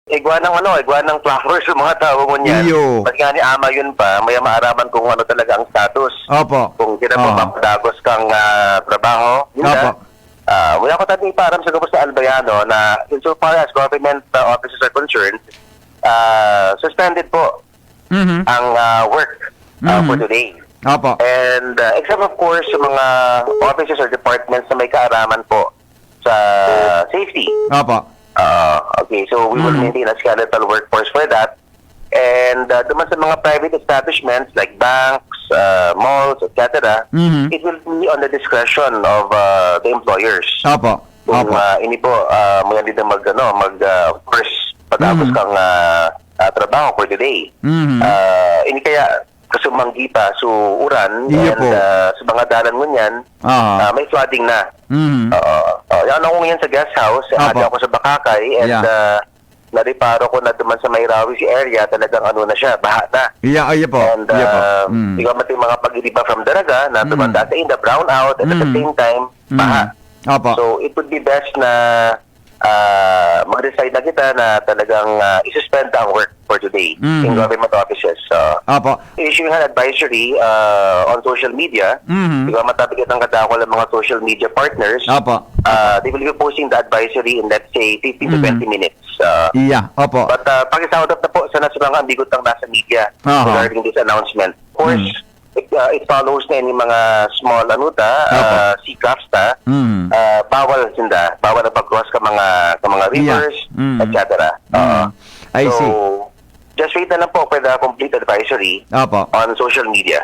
Igwa ng igwa ng flowers yung mga tao mo niyan. Iyo. Mas nga ni ama yun pa, maya maaraman kung ano talaga ang status. Opo. Kung sila mo mapadagos kang trabaho, yun na. Opo. Wala ko tayo iparam sa Gabos na Albayano na insofar as government offices are concerned, suspended po ang work for today. Opo. And except of course sa mga offices or departments na may kaaraman po sa safety. Opo. Okay, so we will maintain a skeletal workforce for that. And duman sa mga private establishments like banks, malls, etc., it will be on the discretion of the employers. Opo. Kung Opo. ini po, maganda din of course, patapos kang trabaho for today. Ini kaya kasumanggi pa su uran Iya and po. sa mga dalan mo niyan, may flooding na. Yan ako ngayon sa guest house, Apo. ako sa Bakakay, and nariparo ko na duman sa Mayrawi area, talagang na siya, baha na. Iya po. And Iya po. ikaw mati mga pag-iriba from Daraga na tumanda sa in the brown out and at the same time, baha. Opo. So it would be best na mag-decide na kita na talagang isuspend ang work for today in government offices. Opo. Issuing an advisory on social media. Ikaw matabigit ang kadakol ng mga social media partners. Opo. They will be posting the advisory in, let's say, 15 to 20 minutes. Iya. Opo. But pakisound up na po sa mga ambigot ng nasa media Aha. regarding this announcement. Of course, it follows na yung mga small sea crafts bawal sinda, bawal na pag-cross ka mga rivers, etc. I see. So, just wait na lang po for the complete advisory Opo. on social media.